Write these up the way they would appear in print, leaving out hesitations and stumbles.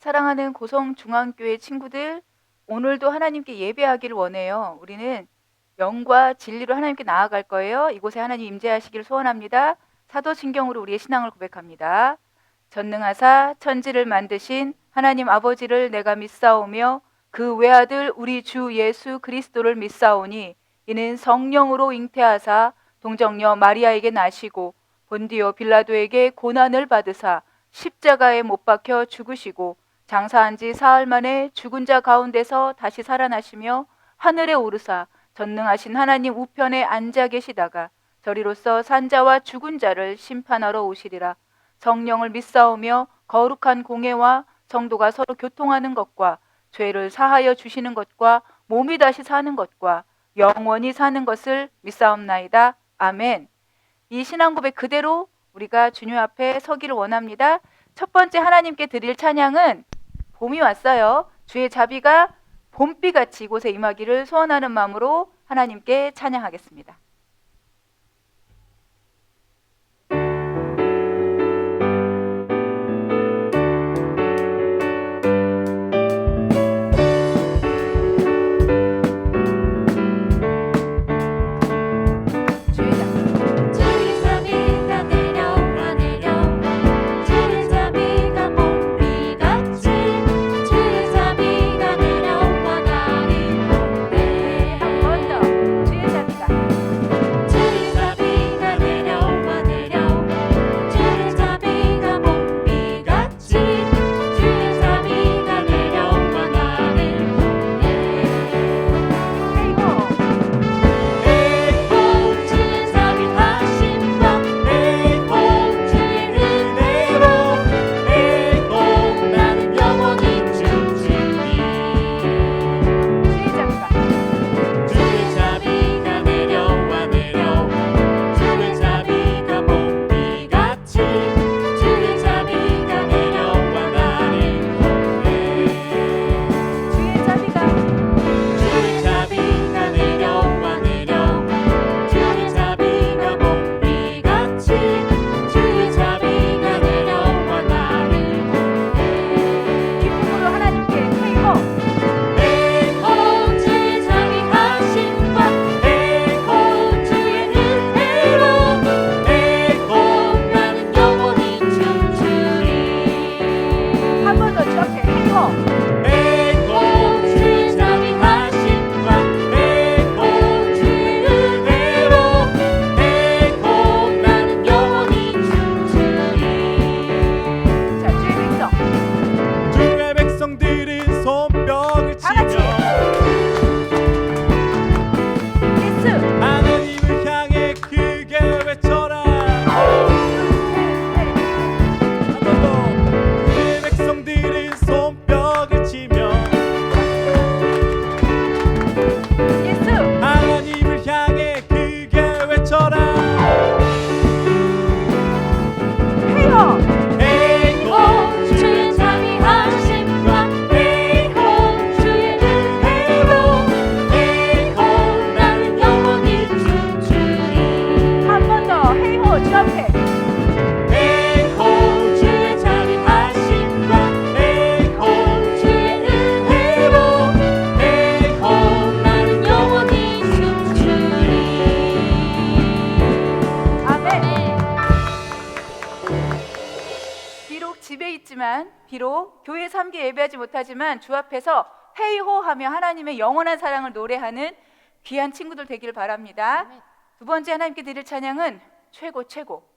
사랑하는 고성중앙교회 친구들, 오늘도 하나님께 예배하기를 원해요. 우리는 영과 진리로 하나님께 나아갈 거예요. 이곳에 하나님 임재하시기를 소원합니다. 사도신경으로 우리의 신앙을 고백합니다. 전능하사 천지를 만드신 하나님 아버지를 내가 믿사오며 그 외아들 우리 주 예수 그리스도를 믿사오니 이는 성령으로 잉태하사 동정녀 마리아에게 나시고 본디오 빌라도에게 고난을 받으사 십자가에 못 박혀 죽으시고 장사한 지 사흘 만에 죽은 자 가운데서 다시 살아나시며 하늘에 오르사 전능하신 하나님 우편에 앉아 계시다가 저리로서 산자와 죽은 자를 심판하러 오시리라. 성령을 믿사오며 거룩한 공예와 성도가 서로 교통하는 것과 죄를 사하여 주시는 것과 몸이 다시 사는 것과 영원히 사는 것을 믿사옵나이다. 아멘. 이 신앙 고백 그대로 우리가 주님 앞에 서기를 원합니다. 첫 번째 하나님께 드릴 찬양은 봄이 왔어요. 주의 자비가 봄비같이 이곳에 임하기를 소원하는 마음으로 하나님께 찬양하겠습니다. 비록 교회에서 함께 예배하지 못하지만 주 앞에서 헤이호 하며 하나님의 영원한 사랑을 노래하는 귀한 친구들 되기를 바랍니다. 두 번째 하나님께 드릴 찬양은 최고.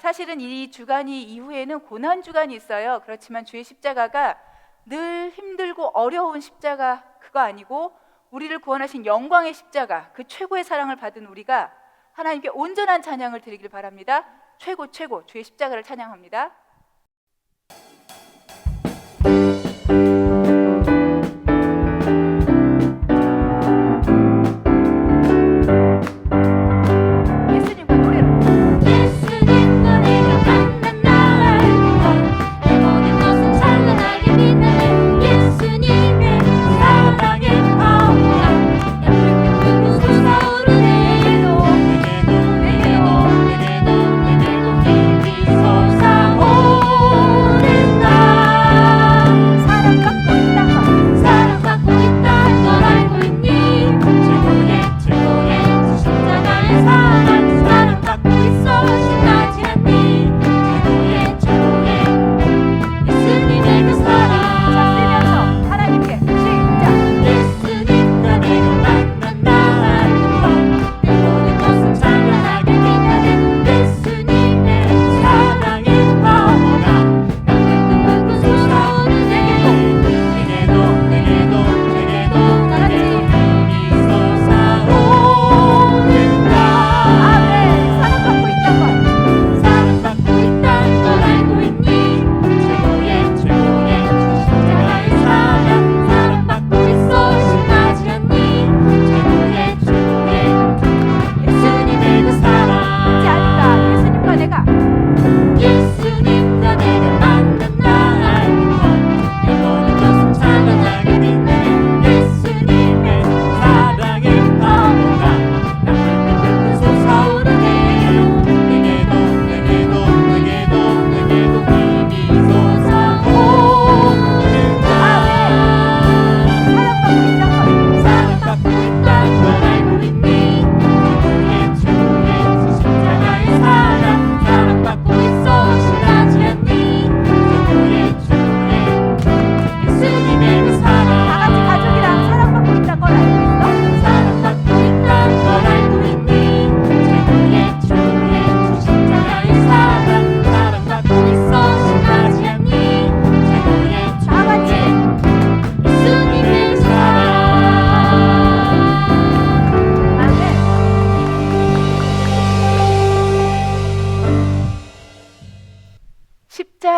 사실은 이 주간이 이후에는 고난 주간이 있어요. 그렇지만 주의 십자가가 늘 힘들고 어려운 십자가 그거 아니고 우리를 구원하신 영광의 십자가, 그 최고의 사랑을 받은 우리가 하나님께 온전한 찬양을 드리길 바랍니다. 최고 주의 십자가를 찬양합니다. 솟아오르네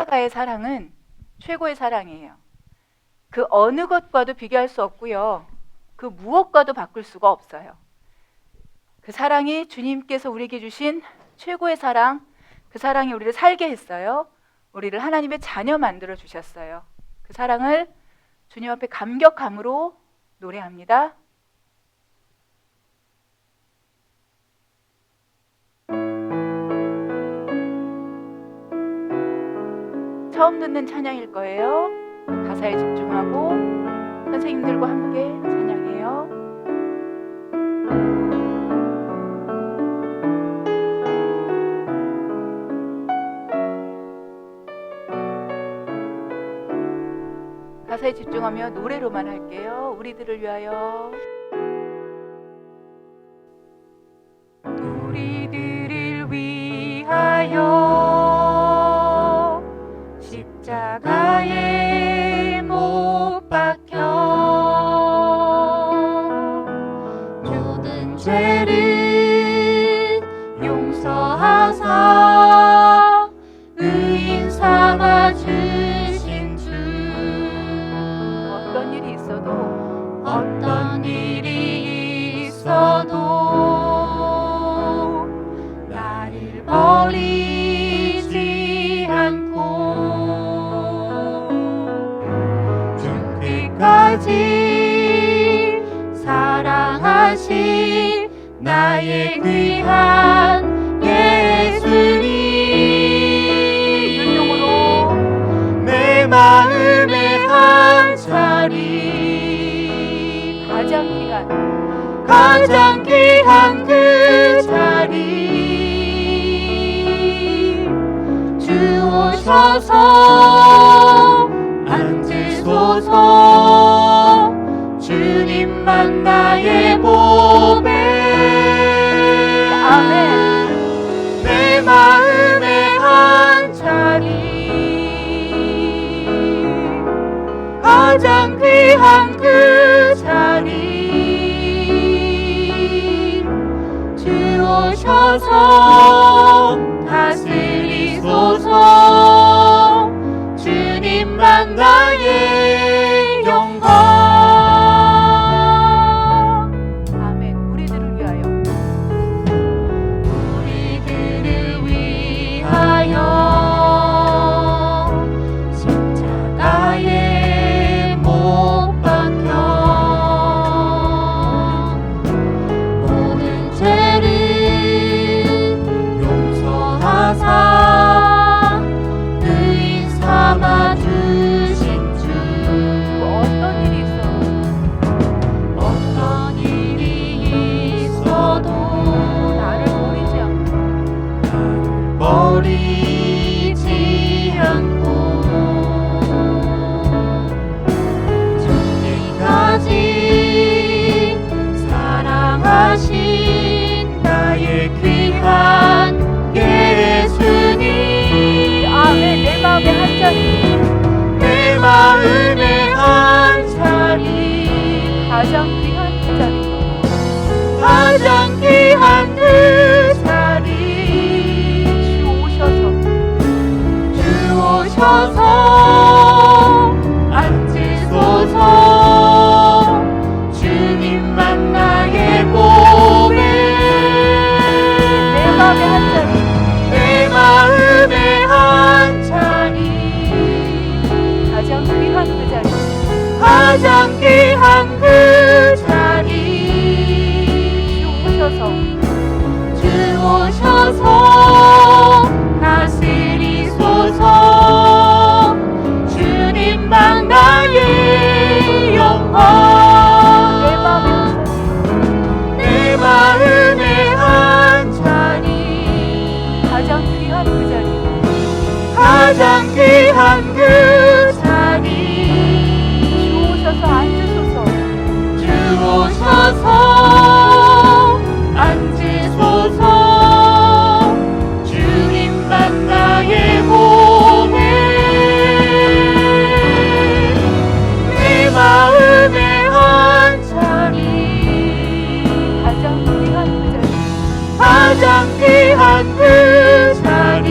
십자가의 사랑은 최고의 사랑이에요. 그 어느 것과도 비교할 수 없고요. 그 무엇과도 바꿀 수가 없어요. 그 사랑이 주님께서 우리에게 주신 최고의 사랑, 그 사랑이 우리를 살게 했어요. 우리를 하나님의 자녀 만들어 주셨어요. 그 사랑을 주님 앞에 감격함으로 노래합니다. 처음 듣는 찬양일 거예요. 가사에 집중하고 선생님들과 함께 찬양해요. 가사에 집중하며 노래로만 할게요. 우리들을 위하여. 우리들을 위하여 십자가에 못 박혀 모든 죄를 용서하사 의인 삼아 주신 주. 어떤 일이 있어도 나를 버리지 않고 끝까지 사랑하신 나의 귀한 예수님. 율동으로 내 마음의 한 자리, 가장 귀한 그 자리 주 오셔서 앉으소서. 주님만 나의 보배. 아멘. 내 마음의 한 자리, 가장 귀한 그 자리 주 오셔서 다스리소서. 주님만 나의 영광. 아멘. 우리들을 위하여, 우리들을 위하여 십자가에 못 박혀 모든 죄를 용서하사 의인 삼아 주신 주. 어떤 일이 있어도 나를 버리지 않고 끝까지 사랑하신 나의 귀한 예수님. 아멘. 내 마음의 한 자리, 내 마음의 한 자리, 가장 귀한 그 자리, 가장 귀한 그 자리 주 오셔서 앉으소서. 주님만 나의 보배. 내 마음의 한 자리, 내 마음의 한 자리, 가장 귀한 그 자리, 가장 귀한 그 자리 주 오셔서 다스리소서. 주님만 나의 영광. 내 마음의 한 자리, 가장 귀한 그 자리, 가장 귀한 그 자리 주 오셔서 앉으소서. 주 오셔서 앉으소서. 주님만 나의 보배. 내 마음의 한 자리, 가장 귀한 그 자리, 가장 귀한 그 자리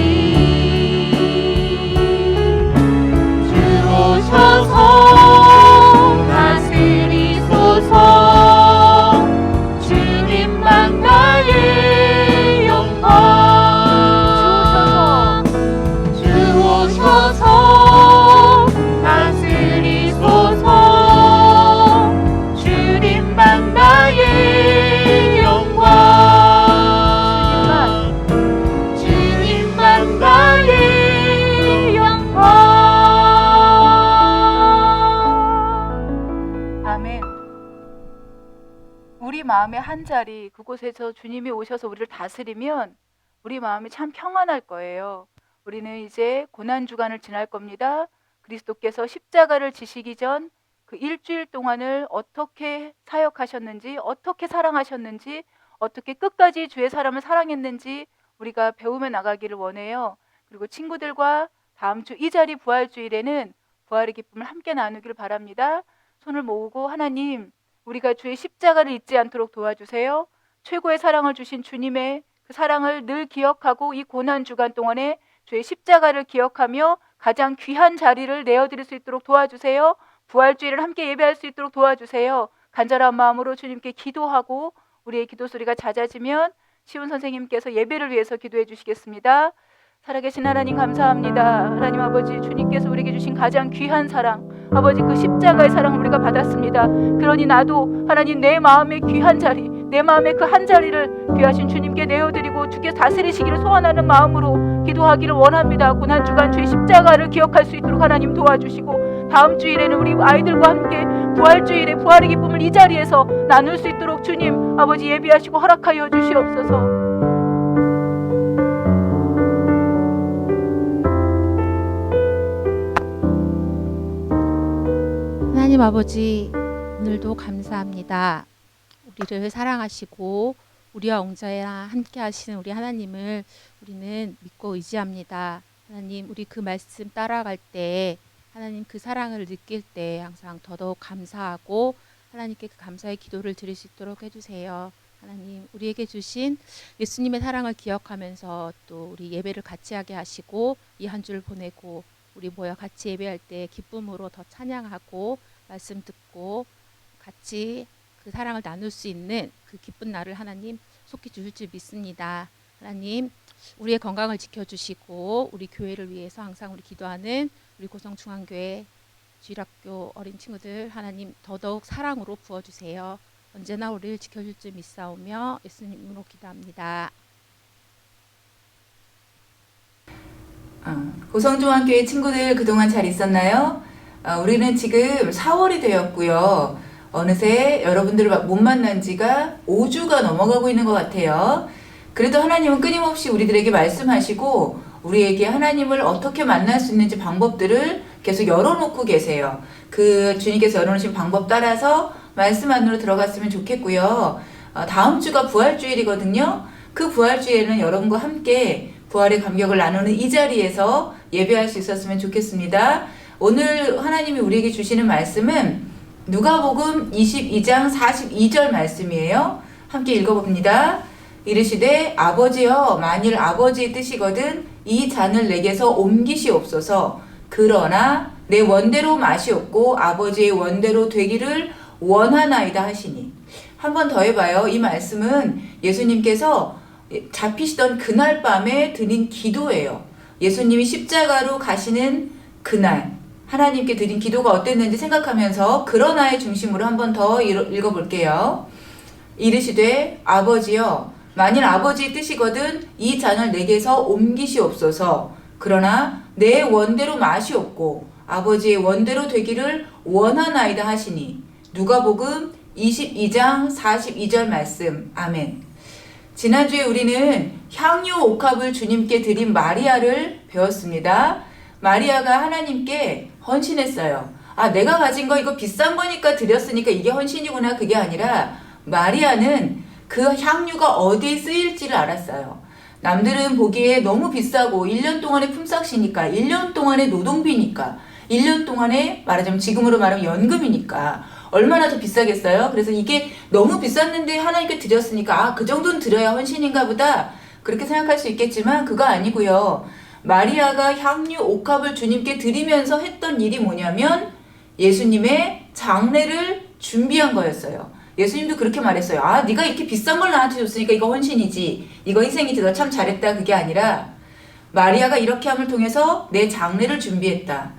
우리 마음의 한 자리, 그곳에서 주님이 오셔서 우리를 다스리면 우리 마음이 참 평안할 거예요. 우리는 이제 고난주간을 지날 겁니다. 그리스도께서 십자가를 지시기 전 그 일주일 동안을 어떻게 사역하셨는지, 어떻게 사랑하셨는지, 어떻게 끝까지 주의 사람을 사랑했는지 우리가 배우며 나가기를 원해요. 그리고 친구들과 다음 주 이 자리 부활주일에는 부활의 기쁨을 함께 나누길 바랍니다. 손을 모으고 하나님, 우리가 주의 십자가를 잊지 않도록 도와주세요. 최고의 사랑을 주신 주님의 그 사랑을 늘 기억하고 이 고난 주간 동안에 주의 십자가를 기억하며 가장 귀한 자리를 내어드릴 수 있도록 도와주세요. 부활주일을 함께 예배할 수 있도록 도와주세요. 간절한 마음으로 주님께 기도하고 우리의 기도 소리가 잦아지면 시훈 선생님께서 예배를 위해서 기도해 주시겠습니다. 살아계신 하나님 감사합니다. 하나님 아버지, 주님께서 우리에게 주신 가장 귀한 사랑, 아버지 그 십자가의 사랑을 우리가 받았습니다. 그러니 나도 하나님 내 마음의 귀한 자리, 내 마음의 그 한 자리를 귀하신 주님께 내어드리고 주께서 다스리시기를 소원하는 마음으로 기도하기를 원합니다. 고난주간 주의 십자가를 기억할 수 있도록 하나님 도와주시고 다음 주일에는 우리 아이들과 함께 부활주일에 부활의 기쁨을 이 자리에서 나눌 수 있도록 주님 아버지 예비하시고 허락하여 주시옵소서. 하나님 아버지, 오늘도 감사합니다. 우리를 사랑하시고 우리와 옹자와 함께 하시는 우리 하나님을 우리는 믿고 의지합니다. 하나님, 우리 그 말씀 따라갈 때 하나님 그 사랑을 느낄 때 항상 더더욱 감사하고 하나님께 그 감사의 기도를 드릴 수 있도록 해주세요. 하나님, 우리에게 주신 예수님의 사랑을 기억하면서 또 우리 예배를 같이 하게 하시고 이 한 주를 보내고 우리 모여 같이 예배할 때 기쁨으로 더 찬양하고 말씀 듣고 같이 그 사랑을 나눌 수 있는 그 기쁜 날을 하나님 속히 주실 줄 믿습니다. 하나님, 우리의 건강을 지켜주시고 우리 교회를 위해서 항상 우리 기도하는 우리 고성중앙교회 주일학교 어린 친구들 하나님 더더욱 사랑으로 부어주세요. 언제나 우리를 지켜줄 줄 믿사오며 예수님으로 기도합니다. 고성중앙교회 친구들 그동안 잘 있었나요? 우리는 지금 4월이 되었고요. 어느새 여러분들을 못 만난 지가 5주가 넘어가고 있는 것 같아요. 그래도 하나님은 끊임없이 우리들에게 말씀하시고 우리에게 하나님을 어떻게 만날 수 있는지 방법들을 계속 열어놓고 계세요. 그 주님께서 열어놓으신 방법 따라서 말씀 안으로 들어갔으면 좋겠고요. 다음 주가 부활주일이거든요. 그 부활주일에는 여러분과 함께 부활의 감격을 나누는 이 자리에서 예배할 수 있었으면 좋겠습니다. 오늘 하나님이 우리에게 주시는 말씀은 누가복음 22장 42절 말씀이에요. 함께 읽어봅니다. 이르시되 아버지여, 만일 아버지의 뜻이거든 이 잔을 내게서 옮기시옵소서. 그러나 내 원대로 마시옵고 아버지의 원대로 되기를 원하나이다 하시니. 한 번 더 해봐요. 이 말씀은 예수님께서 잡히시던 그날 밤에 드린 기도예요. 예수님이 십자가로 가시는 그날 하나님께 드린 기도가 어땠는지 생각하면서 그러나의 중심으로 한 번 더 읽어볼게요. 이르시되 아버지여, 만일 아버지의 뜻이거든 이 잔을 내게서 옮기시옵소서. 그러나 내 원대로 마시옵고 아버지의 원대로 되기를 원하나이다 하시니. 누가복음 22장 42절 말씀. 아멘. 지난주에 우리는 향유 옥합을 주님께 드린 마리아를 배웠습니다. 마리아가 하나님께 헌신했어요. 내가 가진 거 이거 비싼 거니까 드렸으니까 이게 헌신이구나. 그게 아니라 마리아는 그 향유가 어디에 쓰일지를 알았어요. 남들은 보기에 너무 비싸고 1년 동안의 품삯이니까, 1년 동안의 노동비니까, 1년 동안의 말하자면 지금으로 말하면 연금이니까 얼마나 더 비싸겠어요? 그래서 이게 너무 비쌌는데 하나님께 드렸으니까 그 정도는 드려야 헌신인가 보다 그렇게 생각할 수 있겠지만 그거 아니고요. 마리아가 향유 옥합을 주님께 드리면서 했던 일이 뭐냐면 예수님의 장례를 준비한 거였어요. 예수님도 그렇게 말했어요. 네가 이렇게 비싼 걸 나한테 줬으니까 이거 헌신이지, 이거 희생이지, 너 참 잘했다. 그게 아니라 마리아가 이렇게 함을 통해서 내 장례를 준비했다.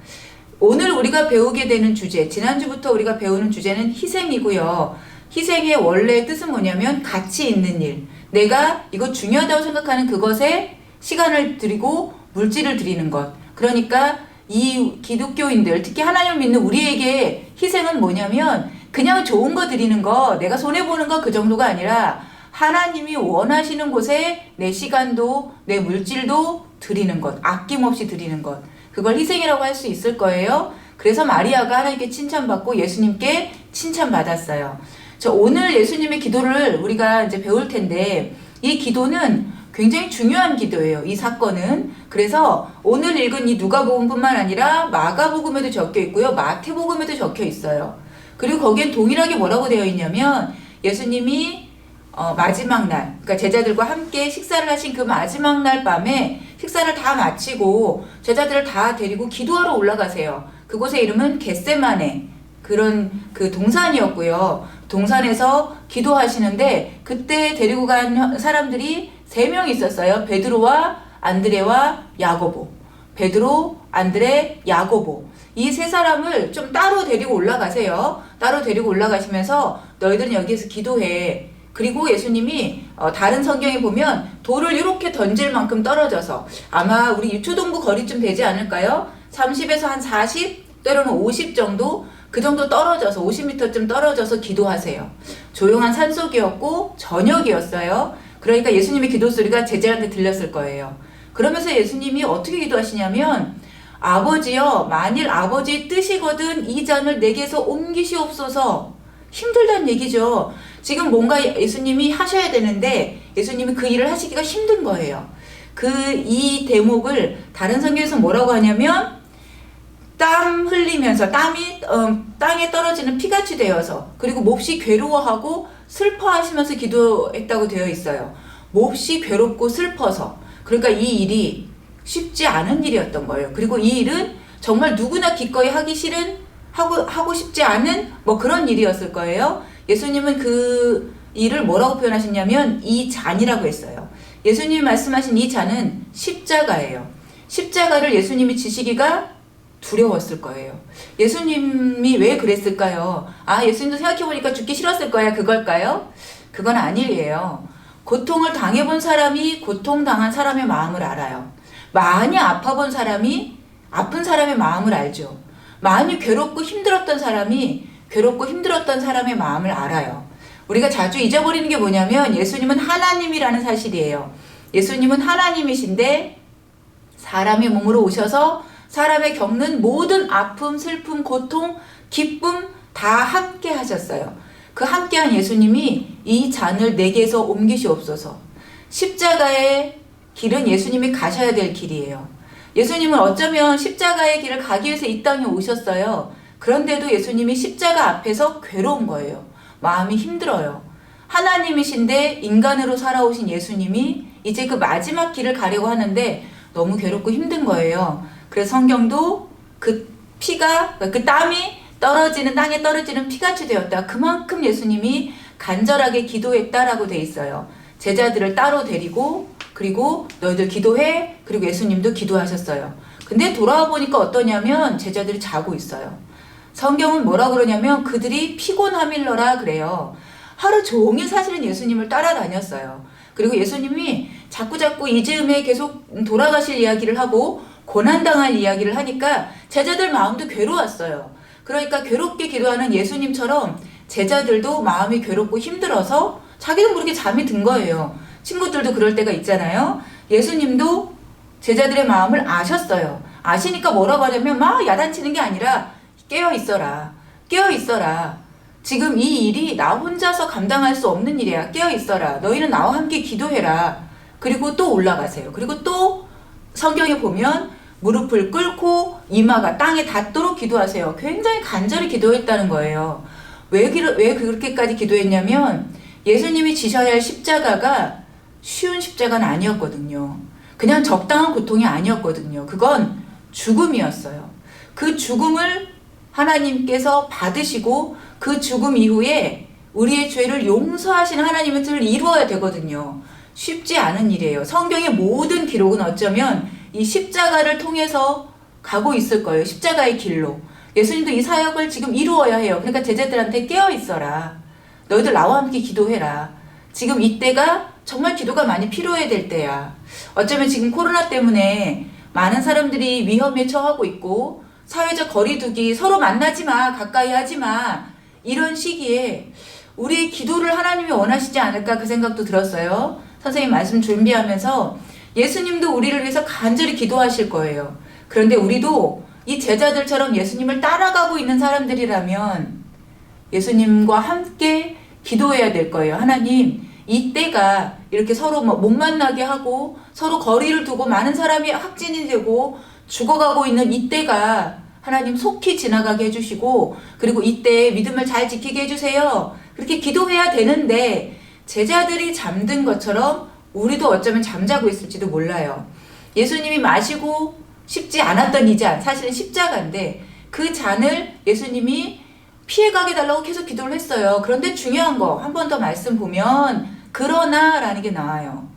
오늘 우리가 배우게 되는 주제, 지난주부터 우리가 배우는 주제는 희생이고요. 희생의 원래 뜻은 뭐냐면 가치 있는 일, 내가 이거 중요하다고 생각하는 그것에 시간을 들이고 물질을 드리는 것. 그러니까 이 기독교인들, 특히 하나님을 믿는 우리에게 희생은 뭐냐면 그냥 좋은 거 드리는 거, 내가 손해보는 거 그 정도가 아니라 하나님이 원하시는 곳에 내 시간도 내 물질도 드리는 것, 아낌없이 드리는 것, 그걸 희생이라고 할 수 있을 거예요. 그래서 마리아가 하나님께 칭찬받고 예수님께 칭찬받았어요. 저 오늘 예수님의 기도를 우리가 이제 배울 텐데, 이 기도는 굉장히 중요한 기도예요. 이 사건은. 그래서 오늘 읽은 이 누가복음뿐만 아니라 마가복음에도 적혀 있고요, 마태복음에도 적혀 있어요. 그리고 거기엔 동일하게 뭐라고 되어 있냐면, 예수님이 마지막 날, 그러니까 제자들과 함께 식사를 하신 그 마지막 날 밤에 식사를 다 마치고 제자들을 다 데리고 기도하러 올라가세요. 그곳의 이름은 겟세마네, 그런 그 동산이었고요. 동산에서 기도하시는데 그때 데리고 간 사람들이 3명 있었어요. 베드로와 안드레와 야고보. 베드로, 안드레, 야고보. 이 3사람을 좀 따로 데리고 올라가세요. 따로 데리고 올라가시면서 너희들은 여기에서 기도해. 그리고 예수님이 다른 성경에 보면 돌을 이렇게 던질 만큼 떨어져서, 아마 우리 유초동부 거리쯤 되지 않을까요? 30에서 한 40, 때로는 50 정도, 그 정도 떨어져서 50m쯤 떨어져서 기도하세요. 조용한 산속이었고 저녁이었어요. 그러니까 예수님의 기도 소리가 제자한테 들렸을 거예요. 그러면서 예수님이 어떻게 기도하시냐면, 아버지여, 만일 아버지의 뜻이거든 이 잔을 내게서 옮기시옵소서. 힘들다는 얘기죠. 지금 뭔가 예수님이 하셔야 되는데 예수님이 그 일을 하시기가 힘든 거예요. 이 대목을 다른 성경에서 뭐라고 하냐면, 땀 흘리면서 땀이 땅에 떨어지는 피같이 되어서, 그리고 몹시 괴로워하고 슬퍼하시면서 기도했다고 되어 있어요. 몹시 괴롭고 슬퍼서. 그러니까 이 일이 쉽지 않은 일이었던 거예요. 그리고 이 일은 정말 누구나 기꺼이 하기 싫은, 하고 싶지 않은 뭐 그런 일이었을 거예요. 예수님은 그 일을 뭐라고 표현하셨냐면 이 잔이라고 했어요. 예수님이 말씀하신 이 잔은 십자가예요. 십자가를 예수님이 지시기가 두려웠을 거예요. 예수님이 왜 그랬을까요? 예수님도 생각해보니까 죽기 싫었을 거야, 그걸까요? 그건 아니에요. 고통을 당해본 사람이 고통당한 사람의 마음을 알아요. 많이 아파본 사람이 아픈 사람의 마음을 알죠. 많이 괴롭고 힘들었던 사람이 괴롭고 힘들었던 사람의 마음을 알아요. 우리가 자주 잊어버리는 게 뭐냐면, 예수님은 하나님이라는 사실이에요. 예수님은 하나님이신데 사람의 몸으로 오셔서 사람의 겪는 모든 아픔, 슬픔, 고통, 기쁨 다 함께 하셨어요. 그 함께한 예수님이 이 잔을 내게서 옮기시옵소서. 십자가의 길은 예수님이 가셔야 될 길이에요. 예수님은 어쩌면 십자가의 길을 가기 위해서 이 땅에 오셨어요. 그런데도 예수님이 십자가 앞에서 괴로운 거예요. 마음이 힘들어요. 하나님이신데 인간으로 살아오신 예수님이 이제 그 마지막 길을 가려고 하는데 너무 괴롭고 힘든 거예요. 그래서 성경도 그 피가, 그 땀이 떨어지는, 땅에 떨어지는 피같이 되었다. 그만큼 예수님이 간절하게 기도했다라고 돼 있어요. 제자들을 따로 데리고, 그리고 너희들 기도해. 그리고 예수님도 기도하셨어요. 근데 돌아와 보니까 어떠냐면 제자들이 자고 있어요. 성경은 뭐라 그러냐면 그들이 피곤함일러라 그래요. 하루 종일 사실은 예수님을 따라다녔어요. 그리고 예수님이 자꾸자꾸 이 즈음에 계속 돌아가실 이야기를 하고 고난당할 이야기를 하니까 제자들 마음도 괴로웠어요. 그러니까 괴롭게 기도하는 예수님처럼 제자들도 마음이 괴롭고 힘들어서 자기도 모르게 잠이 든 거예요. 친구들도 그럴 때가 있잖아요. 예수님도 제자들의 마음을 아셨어요. 아시니까 뭐라고 하냐면 막 야단치는 게 아니라 깨어 있어라. 깨어 있어라. 지금 이 일이 나 혼자서 감당할 수 없는 일이야. 깨어 있어라. 너희는 나와 함께 기도해라. 그리고 또 올라가세요. 그리고 또 성경에 보면 무릎을 꿇고 이마가 땅에 닿도록 기도하세요. 굉장히 간절히 기도했다는 거예요. 왜 그렇게까지 기도했냐면 예수님이 지셔야 할 십자가가 쉬운 십자가는 아니었거든요. 그냥 적당한 고통이 아니었거든요. 그건 죽음이었어요. 그 죽음을 하나님께서 받으시고 그 죽음 이후에 우리의 죄를 용서하시는 하나님의 뜻을 이루어야 되거든요. 쉽지 않은 일이에요. 성경의 모든 기록은 어쩌면 이 십자가를 통해서 가고 있을 거예요. 십자가의 길로. 예수님도 이 사역을 지금 이루어야 해요. 그러니까 제자들한테 깨어 있어라. 너희들 나와 함께 기도해라. 지금 이때가 정말 기도가 많이 필요해야 될 때야. 어쩌면 지금 코로나 때문에 많은 사람들이 위험에 처하고 있고 사회적 거리두기, 서로 만나지 마, 가까이 하지 마, 이런 시기에 우리의 기도를 하나님이 원하시지 않을까 그 생각도 들었어요. 선생님 말씀 준비하면서 예수님도 우리를 위해서 간절히 기도하실 거예요. 그런데 우리도 이 제자들처럼 예수님을 따라가고 있는 사람들이라면 예수님과 함께 기도해야 될 거예요. 하나님, 이때가 이렇게 서로 못 만나게 하고 서로 거리를 두고 많은 사람이 확진이 되고 죽어가고 있는 이때가 하나님 속히 지나가게 해주시고 그리고 이때 믿음을 잘 지키게 해주세요. 그렇게 기도해야 되는데 제자들이 잠든 것처럼 우리도 어쩌면 잠자고 있을지도 몰라요. 예수님이 마시고 싶지 않았던 이 잔, 사실은 십자가인데 그 잔을 예수님이 피해가게 달라고 계속 기도를 했어요. 그런데 중요한 거 한 번 더 말씀 보면 그러나 라는 게 나와요.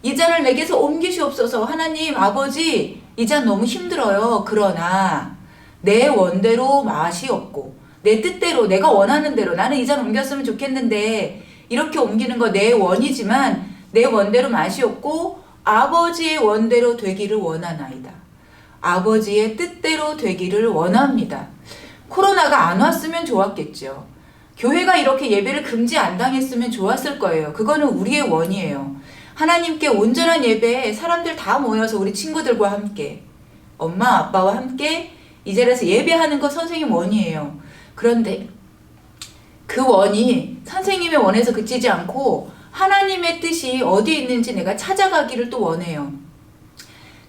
이 잔을 내게서 옮기시옵소서. 하나님 아버지 이 잔 너무 힘들어요. 그러나 내 원대로 맛이 없고 내 뜻대로 내가 원하는 대로 나는 이 잔 옮겼으면 좋겠는데 이렇게 옮기는 거 내 원이지만 내 원대로 맛이 없고 아버지의 원대로 되기를 원하나이다. 아버지의 뜻대로 되기를 원합니다. 코로나가 안 왔으면 좋았겠죠. 교회가 이렇게 예배를 금지 안 당했으면 좋았을 거예요. 그거는 우리의 원이에요. 하나님께 온전한 예배에 사람들 다 모여서 우리 친구들과 함께 엄마 아빠와 함께 이 자리에서 예배하는 거 선생님 원이에요. 그런데 그 원이 선생님의 원에서 그치지 않고 하나님의 뜻이 어디 있는지 내가 찾아가기를 또 원해요.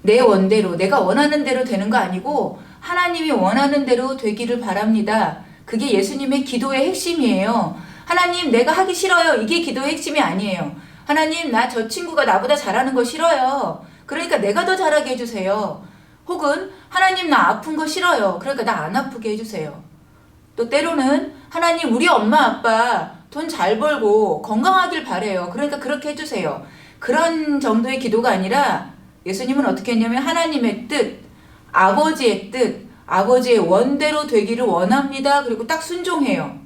내 원대로 내가 원하는 대로 되는 거 아니고 하나님이 원하는 대로 되기를 바랍니다. 그게 예수님의 기도의 핵심이에요. 하나님 내가 하기 싫어요. 이게 기도의 핵심이 아니에요. 하나님 나 저 친구가 나보다 잘하는 거 싫어요. 그러니까 내가 더 잘하게 해주세요. 혹은 하나님 나 아픈 거 싫어요. 그러니까 나 안 아프게 해주세요. 또 때로는 하나님 우리 엄마 아빠 돈 잘 벌고 건강하길 바래요. 그러니까 그렇게 해주세요. 그런 정도의 기도가 아니라 예수님은 어떻게 했냐면 하나님의 뜻, 아버지의 뜻, 아버지의 원대로 되기를 원합니다. 그리고 딱 순종해요.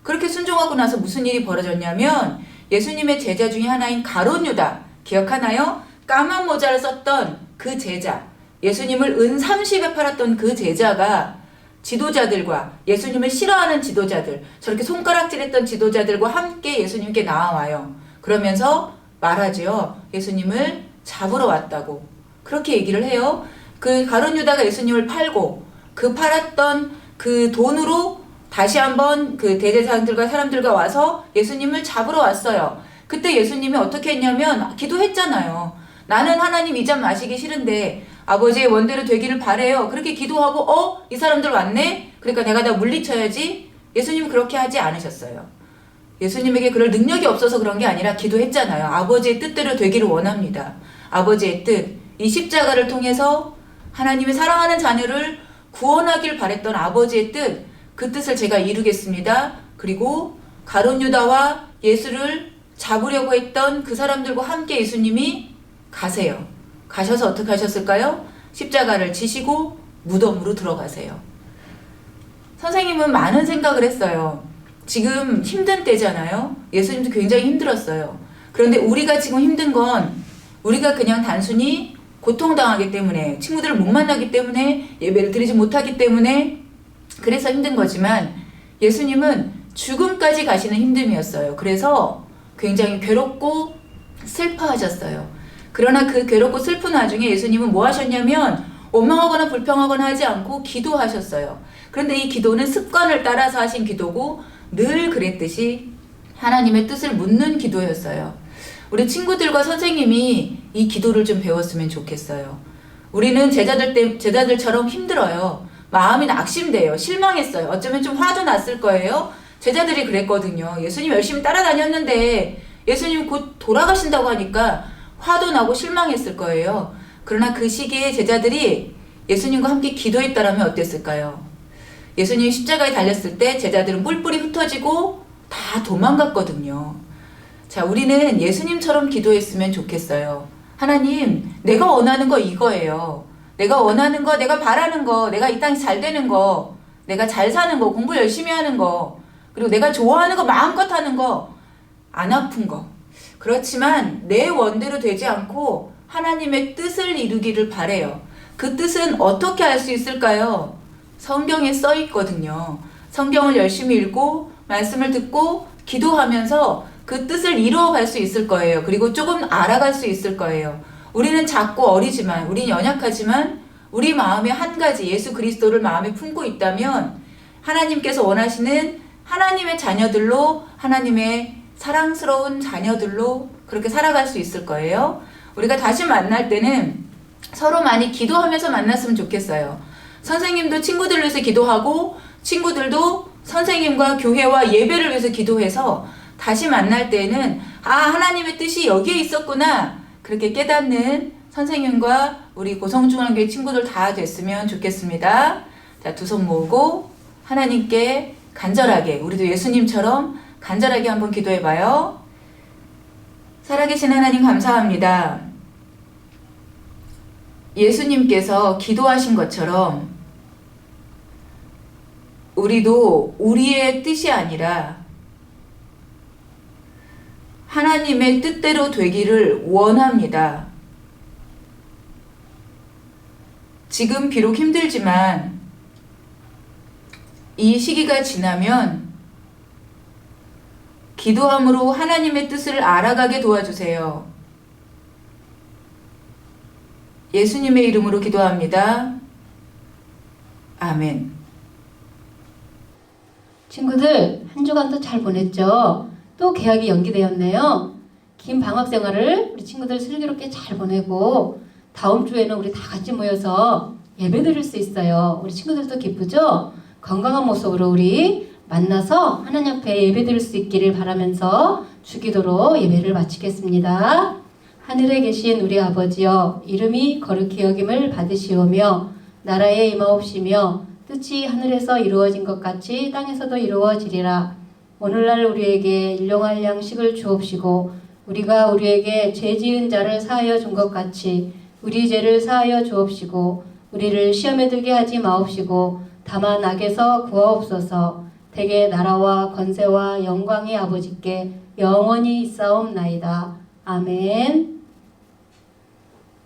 그렇게 순종하고 나서 무슨 일이 벌어졌냐면 예수님의 제자 중에 하나인 가룟 유다 기억하나요? 까만 모자를 썼던 그 제자, 예수님을 은 30에 팔았던 그 제자가 지도자들과 예수님을 싫어하는 지도자들, 저렇게 손가락질했던 지도자들과 함께 예수님께 나와와요. 그러면서 말하죠. 예수님을 잡으러 왔다고. 그렇게 얘기를 해요. 그 가룟 유다가 예수님을 팔고 그 팔았던 그 돈으로 다시 한번 그 대제사장들과 사람들과 와서 예수님을 잡으러 왔어요. 그때 예수님이 어떻게 했냐면 기도했잖아요. 나는 하나님 이 잔 마시기 싫은데 아버지의 원대로 되기를 바래요. 그렇게 기도하고 이 사람들 왔네? 그러니까 내가 다 물리쳐야지. 예수님은 그렇게 하지 않으셨어요. 예수님에게 그럴 능력이 없어서 그런 게 아니라 기도했잖아요. 아버지의 뜻대로 되기를 원합니다. 아버지의 뜻, 이 십자가를 통해서 하나님의 사랑하는 자녀를 구원하길 바랬던 아버지의 뜻, 그 뜻을 제가 이루겠습니다. 그리고 가룟 유다와 예수를 잡으려고 했던 그 사람들과 함께 예수님이 가세요. 가셔서 어떻게 하셨을까요? 십자가를 지시고 무덤으로 들어가세요. 선생님은 많은 생각을 했어요. 지금 힘든 때잖아요. 예수님도 굉장히 힘들었어요. 그런데 우리가 지금 힘든 건 우리가 그냥 단순히 고통당하기 때문에, 친구들을 못 만나기 때문에, 예배를 드리지 못하기 때문에 그래서 힘든 거지만 예수님은 죽음까지 가시는 힘듦이었어요. 그래서 굉장히 괴롭고 슬퍼하셨어요. 그러나 그 괴롭고 슬픈 와중에 예수님은 뭐 하셨냐면 원망하거나 불평하거나 하지 않고 기도하셨어요. 그런데 이 기도는 습관을 따라서 하신 기도고 늘 그랬듯이 하나님의 뜻을 묻는 기도였어요. 우리 친구들과 선생님이 이 기도를 좀 배웠으면 좋겠어요. 우리는 제자들처럼 힘들어요. 마음이 낙심돼요. 실망했어요. 어쩌면 좀 화도 났을 거예요. 제자들이 그랬거든요. 예수님 열심히 따라다녔는데 예수님 곧 돌아가신다고 하니까 화도 나고 실망했을 거예요. 그러나 그 시기에 제자들이 예수님과 함께 기도했다라면 어땠을까요? 예수님이 십자가에 달렸을 때 제자들은 뿔뿔이 흩어지고 다 도망갔거든요. 자, 우리는 예수님처럼 기도했으면 좋겠어요. 하나님, 내가 원하는 거 이거예요. 내가 원하는 거, 내가 바라는 거, 내가 이 땅이 잘 되는 거, 내가 잘 사는 거, 공부 열심히 하는 거, 그리고 내가 좋아하는 거 마음껏 하는 거, 안 아픈 거. 그렇지만 내 원대로 되지 않고 하나님의 뜻을 이루기를 바래요. 그 뜻은 어떻게 알 수 있을까요? 성경에 써 있거든요. 성경을 열심히 읽고 말씀을 듣고 기도하면서 그 뜻을 이루어갈 수 있을 거예요. 그리고 조금 알아갈 수 있을 거예요. 우리는 작고 어리지만, 우리는 연약하지만 우리 마음에 한 가지 예수 그리스도를 마음에 품고 있다면 하나님께서 원하시는 하나님의 자녀들로, 하나님의 사랑스러운 자녀들로 그렇게 살아갈 수 있을 거예요. 우리가 다시 만날 때는 서로 많이 기도하면서 만났으면 좋겠어요. 선생님도 친구들을 위해서 기도하고 친구들도 선생님과 교회와 예배를 위해서 기도해서 다시 만날 때에는 하나님의 뜻이 여기에 있었구나 그렇게 깨닫는 선생님과 우리 고성중앙교회 친구들 다 됐으면 좋겠습니다. 자, 두 손 모으고 하나님께 간절하게, 우리도 예수님처럼 간절하게 한번 기도해봐요. 살아계신 하나님 감사합니다. 예수님께서 기도하신 것처럼 우리도 우리의 뜻이 아니라 하나님의 뜻대로 되기를 원합니다. 지금 비록 힘들지만 이 시기가 지나면 기도함으로 하나님의 뜻을 알아가게 도와주세요. 예수님의 이름으로 기도합니다. 아멘. 친구들, 한 주간도 잘 보냈죠? 또 개학이 연기되었네요. 긴 방학 생활을 우리 친구들 슬기롭게 잘 보내고 다음 주에는 우리 다 같이 모여서 예배 드릴 수 있어요. 우리 친구들도 기쁘죠? 건강한 모습으로 우리 만나서 하나님 앞에 예배 드릴 수 있기를 바라면서 주기도로 예배를 마치겠습니다. 하늘에 계신 우리 아버지여, 이름이 거룩히 여김을 받으시오며 나라에 임하옵시며 뜻이 하늘에서 이루어진 것 같이 땅에서도 이루어지리라. 오늘날 우리에게 일용할 양식을 주옵시고 우리가 우리에게 죄 지은 자를 사하여 준 것 같이 우리 죄를 사하여 주옵시고 우리를 시험에 들게 하지 마옵시고 다만 악에서 구하옵소서. 대개 나라와 권세와 영광이 아버지께 영원히 있사옵나이다. 아멘.